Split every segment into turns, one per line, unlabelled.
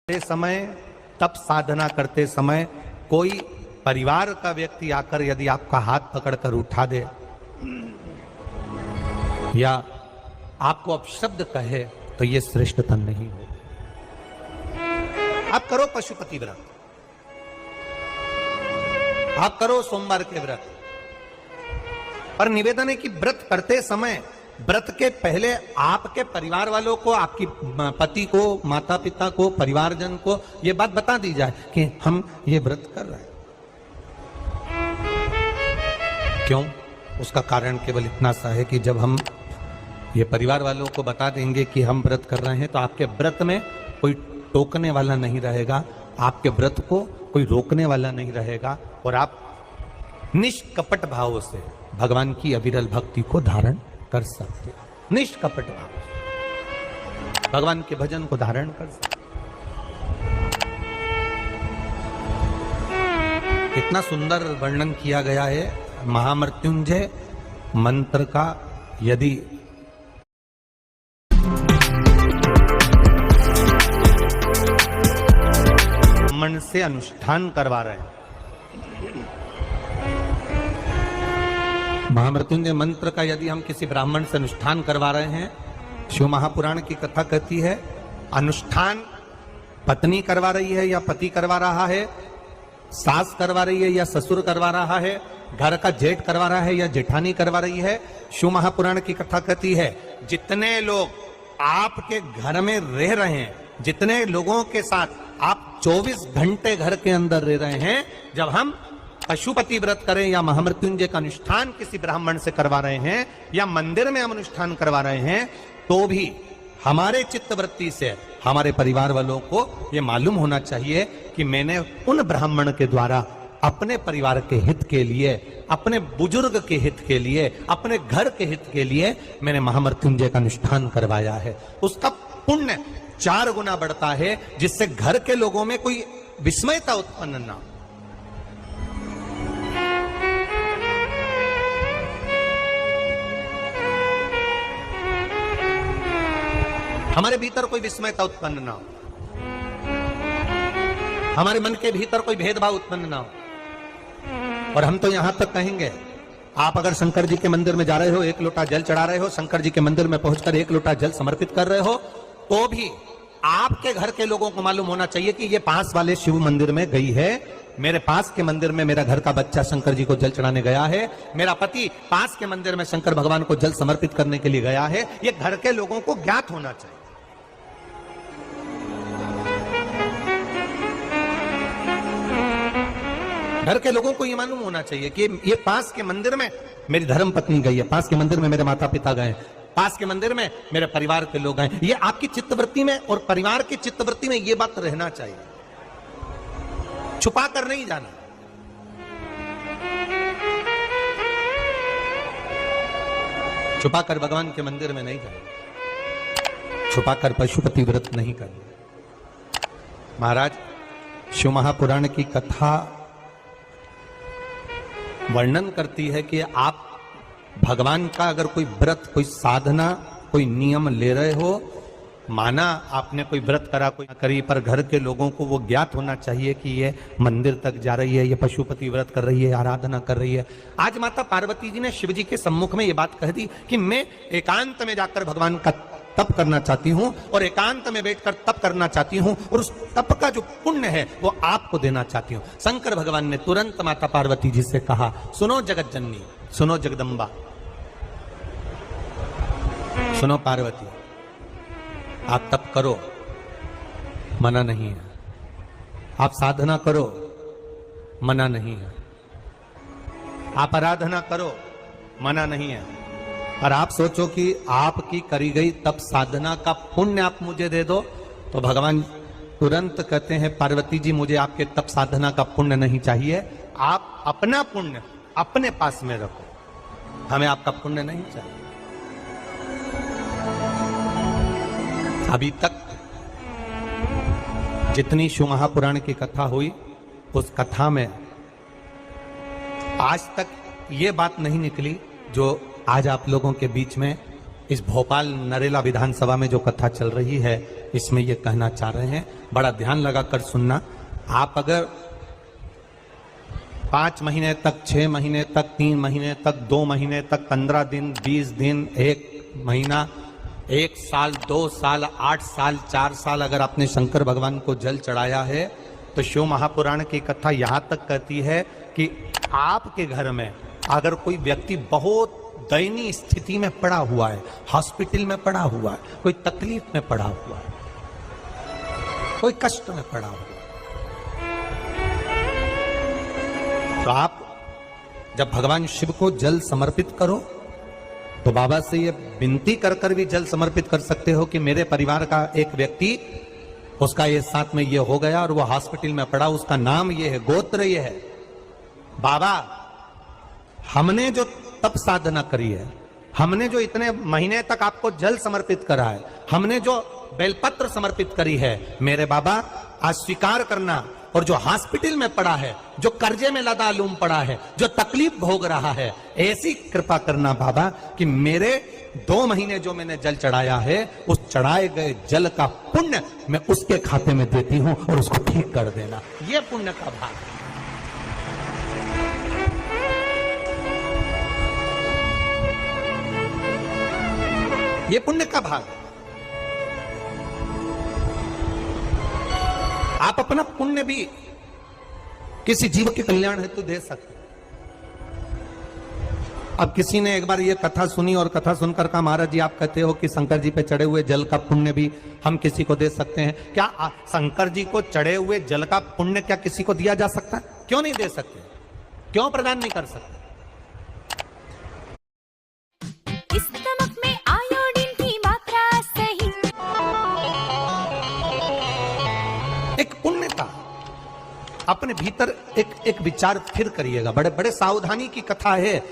समय तप साधना करते समय कोई परिवार का व्यक्ति आकर यदि आपका हाथ पकड़कर उठा दे या आपको अपशब्द कहे तो ये श्रेष्ठतम नहीं हो। आप करो पशुपति व्रत, आप करो सोमवार के व्रत, पर निवेदन है कि व्रत करते समय व्रत के पहले आपके परिवार वालों को, आपकी पति को, माता पिता को, परिवारजन को ये बात बता दी जाए कि हम ये व्रत कर रहे हैं। क्यों? उसका कारण केवल इतना सा है कि जब हम ये परिवार वालों को बता देंगे कि हम व्रत कर रहे हैं तो आपके व्रत में कोई टोकने वाला नहीं रहेगा, आपके व्रत को कोई रोकने वाला नहीं रहेगा और आप निष्कपट भाव से भगवान की अविरल भक्ति को धारण कर सकते हो। निष्कपट भाव भगवान के भजन को धारण कर सकते। इतना सुंदर वर्णन किया गया है महामृत्युंजय मंत्र का। यदि मन से अनुष्ठान करवा रहे हैं, महामृत्युंजय मंत्र का यदि हम किसी ब्राह्मण से अनुष्ठान करवा रहे हैं, शिव महापुराण की कथा कहती है अनुष्ठान पत्नी करवा रही है या पति करवा रहा है, सास करवा रही है या ससुर करवा रहा है, घर का जेठ करवा रहा है या जेठानी करवा रही है। शिव महापुराण की कथा कहती है जितने लोग आपके घर में रह रहे हैं, जितने लोगों के साथ आप 24 घंटे घर के अंदर रह रहे हैं, जब हम पशुपति व्रत करें या महामृत्युंजय का अनुष्ठान किसी ब्राह्मण से करवा रहे हैं या मंदिर में हम अनुष्ठान करवा रहे हैं, तो भी हमारे चित्तवृत्ति से हमारे परिवार वालों को यह मालूम होना चाहिए कि मैंने उन ब्राह्मण के द्वारा अपने परिवार के हित के लिए, अपने बुजुर्ग के हित के लिए, अपने घर के हित के लिए मैंने महामृत्युंजय का अनुष्ठान करवाया है। उसका पुण्य 4 गुना बढ़ता है, जिससे घर के लोगों में कोई विस्मयता उत्पन्न ना हो। हमारे भीतर कोई विस्मयता उत्पन्न ना हो, हमारे मन के भीतर कोई भेदभाव उत्पन्न ना हो। और हम तो यहां तक कहेंगे, आप अगर शंकर जी के मंदिर में जा रहे हो, 1 लोटा जल चढ़ा रहे हो, शंकर जी के मंदिर में पहुंचकर 1 लोटा जल समर्पित कर रहे हो, तो भी आपके घर के लोगों को मालूम होना चाहिए कि ये पास वाले शिव मंदिर में गई है, मेरे पास के मंदिर में मेरा घर का बच्चा शंकर जी को जल चढ़ाने गया है, मेरा पति पास के मंदिर में शंकर भगवान को जल समर्पित करने के लिए गया है। ये घर के लोगों को ज्ञात होना चाहिए। घर के लोगों को यह मालूम होना चाहिए कि ये पास के मंदिर में मेरी धर्म पत्नी गई है, पास के मंदिर में मेरे माता पिता गए, पास के मंदिर में मेरे परिवार के लोग गए। ये आपकी चित्तवृत्ति में और परिवार की चित्तवृत्ति में ये बात रहना चाहिए, छुपा कर नहीं जाना। छुपा कर भगवान के मंदिर में नहीं जाना, छुपा कर पशुपति व्रत नहीं करना। महाराज, शिव महापुराण की कथा वर्णन करती है कि आप भगवान का अगर कोई व्रत, कोई साधना, कोई नियम ले रहे हो, माना आपने कोई व्रत करा, कोई करी, पर घर के लोगों को वो ज्ञात होना चाहिए कि ये मंदिर तक जा रही है, ये पशुपति व्रत कर रही है, आराधना कर रही है। आज माता पार्वती जी ने शिव जी के सम्मुख में ये बात कह दी कि मैं एकांत में जाकर भगवान का तप करना चाहती हूं और एकांत में बैठकर तप करना चाहती हूं और उस तप का जो पुण्य है वो आपको देना चाहती हूं। शंकर भगवान ने तुरंत माता पार्वती जी से कहा, सुनो जगत जननी, सुनो जगदम्बा, सुनो पार्वती, आप तप करो, मना नहीं है, आप साधना करो, मना नहीं है, आप आराधना करो, मना नहीं है। और आप सोचो कि आपकी करी गई तप साधना का पुण्य आप मुझे दे दो, तो भगवान तुरंत कहते हैं पार्वती जी मुझे आपके तप साधना का पुण्य नहीं चाहिए, आप अपना पुण्य अपने पास में रखो, हमें आपका पुण्य नहीं चाहिए। अभी तक जितनी शिव महापुराण की कथा हुई, उस कथा में आज तक ये बात नहीं निकली जो आज आप लोगों के बीच में इस भोपाल नरेला विधानसभा में जो कथा चल रही है इसमें ये कहना चाह रहे हैं, बड़ा ध्यान लगाकर सुनना। आप अगर 5 महीने तक, 6 महीने तक, 3 महीने तक, 2 महीने तक, 15 दिन, 20 दिन, 1 महीना, 1 साल, 2 साल, 8 साल, 4 साल अगर आपने शंकर भगवान को जल चढ़ाया है तो शिव महापुराण की कथा यहां तक कहती है कि आपके घर में अगर कोई व्यक्ति बहुत दयनीय स्थिति में पड़ा हुआ है, हॉस्पिटल में पड़ा हुआ है, कोई तकलीफ में पड़ा हुआ है, कोई कष्ट में पड़ा हुआ है, तो आप जब भगवान शिव को जल समर्पित करो तो बाबा से ये विनती कर कर भी जल समर्पित कर सकते हो कि मेरे परिवार का एक व्यक्ति, उसका ये साथ में ये हो गया और वो हॉस्पिटल में पड़ा, उसका नाम ये है, गोत्र ये है। बाबा हमने जो तप साधना करी है, हमने जो इतने महीने तक आपको जल समर्पित करा है, हमने जो बेलपत्र समर्पित करी है, मेरे बाबा आज स्वीकार करना। और जो हॉस्पिटल में पड़ा है, जो कर्जे में लदालूम पड़ा है, जो तकलीफ भोग रहा है, ऐसी कृपा करना बाबा कि मेरे 2 महीने जो मैंने जल चढ़ाया है उस चढ़ाए गए जल का पुण्य मैं उसके खाते में देती हूं और उसको ठीक कर देना। यह पुण्य का भाग है। ये पुण्य का भाग है। आप अपना पुण्य भी किसी जीव के कल्याण हेतु दे सकते हैं। अब किसी ने एक बार ये कथा सुनी और कथा सुनकर कहा, महाराज जी आप कहते हो कि शंकर जी पे चढ़े हुए जल का पुण्य भी हम किसी को दे सकते हैं क्या? शंकर जी को चढ़े हुए जल का पुण्य क्या किसी को दिया जा सकता है? क्यों नहीं दे सकते? क्यों प्रदान नहीं कर सकते?
इस नमक में आयोडीन की मात्रा सही।
एक पुण्य का अपने भीतर एक विचार फिर करिएगा। बड़े बड़े सावधानी की कथा है।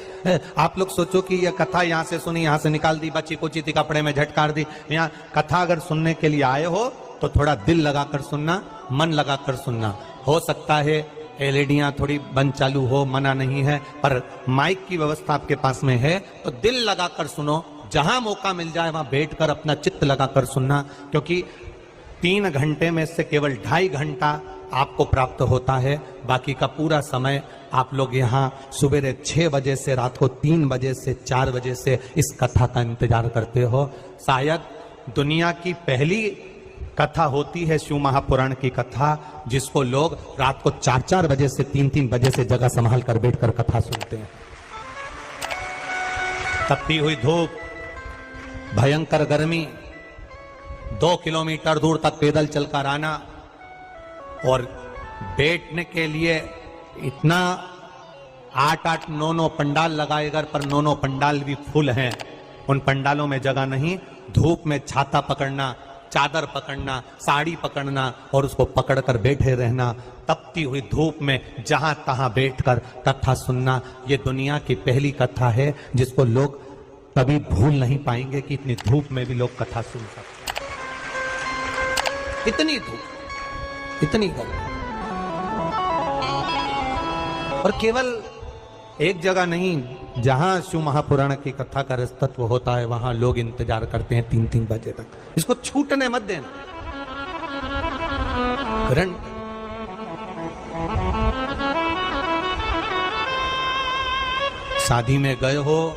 आप लोग सोचो कि यह कथा यहां से सुनी, यहां से निकाल दी, बची कुची थी कपड़े में झटकार दी। यहाँ कथा अगर सुनने के लिए आए हो तो थोड़ा दिल लगाकर सुनना, मन लगाकर सुनना। हो सकता है एलईडियां थोड़ी बंद चालू हो, मना नहीं है, पर माइक की व्यवस्था आपके पास में है तो दिल लगाकर सुनो। जहां मौका मिल जाए वहां बैठकर अपना चित्त लगाकर सुनना, क्योंकि 3 घंटे में से केवल 2.5 घंटा आपको प्राप्त होता है। बाकी का पूरा समय आप लोग यहाँ सुबह 6 बजे से रात को 3 बजे से 4 बजे से इस कथा का इंतजार करते हो। शायद दुनिया की पहली कथा होती है शिव महापुराण की कथा, जिसको लोग रात को 4-4 बजे से 3-3 बजे से जगह संभाल कर बैठकर कथा सुनते हैं। तपती हुई धूप, भयंकर गर्मी, 2 किलोमीटर दूर तक पैदल चलकर आना और बैठने के लिए इतना 8-8, 9-9 पंडाल लगाए गए, पर 9-9 पंडाल भी फुल हैं। उन पंडालों में जगह नहीं। धूप में छाता पकड़ना, चादर पकड़ना, साड़ी पकड़ना और उसको पकड़कर बैठे रहना। तपती हुई धूप में जहां तहां बैठकर कथा सुनना, ये दुनिया की पहली कथा है जिसको लोग कभी भूल नहीं पाएंगे कि इतनी धूप में भी लोग कथा सुन सकते। इतनी धूप, इतनी गर्मी, और केवल एक जगह नहीं, जहां शिव महापुराण की कथा का रसतत्व होता है वहां लोग इंतजार करते हैं 3-3 बजे तक। इसको छूटने मत देना। करण शादी में गए हो,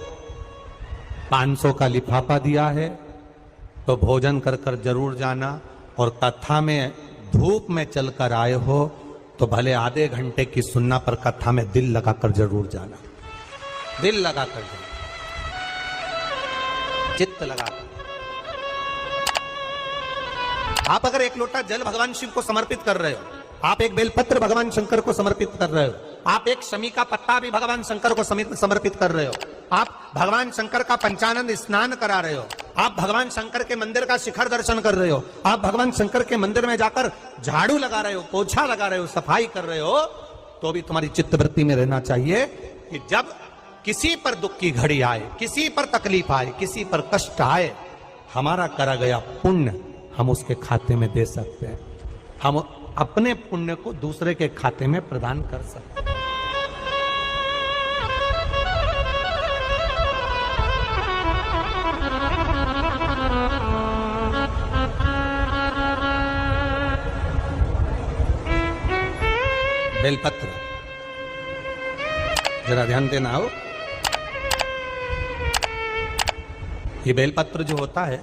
500 का लिफाफा दिया है तो भोजन कर कर जरूर जाना, और कथा में धूप में चलकर आए हो तो भले आधे घंटे की सुनना, पर कथा में दिल लगाकर जरूर जाना। दिल लगाकर जाना, चित्त लगाकर। आप अगर 1 लोटा जल भगवान शिव को समर्पित कर रहे हो, आप एक बेलपत्र भगवान शंकर को समर्पित कर रहे हो, आप एक शमी का पत्ता भी भगवान शंकर को समर्पित कर रहे हो, आप भगवान शंकर का पंचानंद स्नान करा रहे हो, आप भगवान शंकर के मंदिर का शिखर दर्शन कर रहे हो, आप भगवान शंकर के मंदिर में जाकर झाड़ू लगा रहे हो, पोछा लगा रहे हो, सफाई कर रहे हो, तो भी तुम्हारी चित्तवृत्ति में रहना चाहिए कि जब किसी पर दुख की घड़ी आए, किसी पर तकलीफ आए, किसी पर कष्ट आए, हमारा करा गया पुण्य हम उसके खाते में दे सकते हैं। हम अपने पुण्य को दूसरे के खाते में प्रदान कर सकते हैं। बेलपत्र, जरा ध्यान देना हो। ये बेलपत्र जो होता है,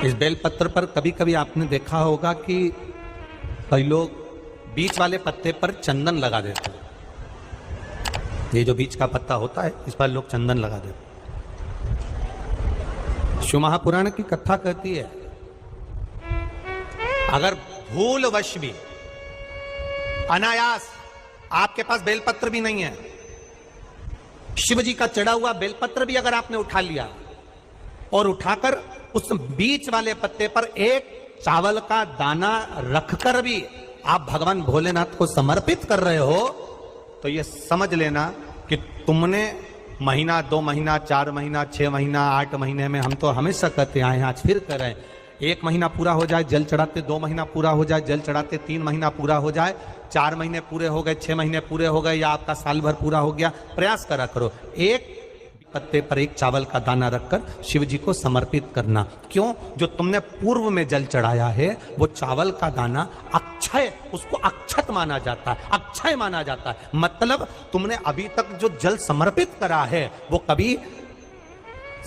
इस बेलपत्र पर कभी कभी आपने देखा होगा कि कई लोग बीच वाले पत्ते पर चंदन लगा देते हैं। ये जो बीच का पत्ता होता है, इस पर लोग चंदन लगा देते हैं। शिव महापुराण की कथा कहती है, अगर भूलवश भी अनायास आपके पास बेलपत्र भी नहीं है, शिव जी का चढ़ा हुआ बेलपत्र भी अगर आपने उठा लिया और उठाकर उस बीच वाले पत्ते पर एक चावल का दाना रखकर भी आप भगवान भोलेनाथ को समर्पित कर रहे हो, तो ये समझ लेना कि तुमने महीना, 2 महीना, 4 महीना, 6 महीना, 8 महीने में, हम तो हमेशा कहते आए हैं, आज फिर कर रहे हैं, 1 महीना पूरा हो जाए जल चढ़ाते, 2 महीना पूरा हो जाए जल चढ़ाते, 3 महीना पूरा हो जाए, 4 महीने पूरे हो गए, 6 महीने पूरे हो गए, या आपका साल भर पूरा हो गया, प्रयास करा करो एक पत्ते पर एक चावल का दाना रखकर शिव जी को समर्पित करना। क्यों? जो तुमने पूर्व में जल चढ़ाया है वो चावल का दाना अक्षय, उसको अक्षत माना जाता है, अक्षय माना जाता है। मतलब तुमने अभी तक जो जल समर्पित करा है वो कभी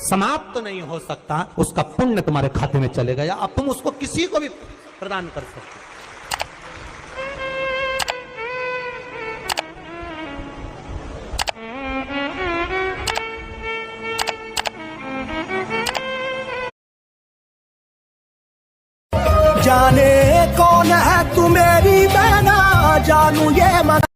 समाप्त तो नहीं हो सकता, उसका पुण्य तुम्हारे खाते में चलेगा, या अब तुम उसको किसी को भी प्रदान कर सकते हो।
जाने कौन है तू मेरी बहना, जानू ये मन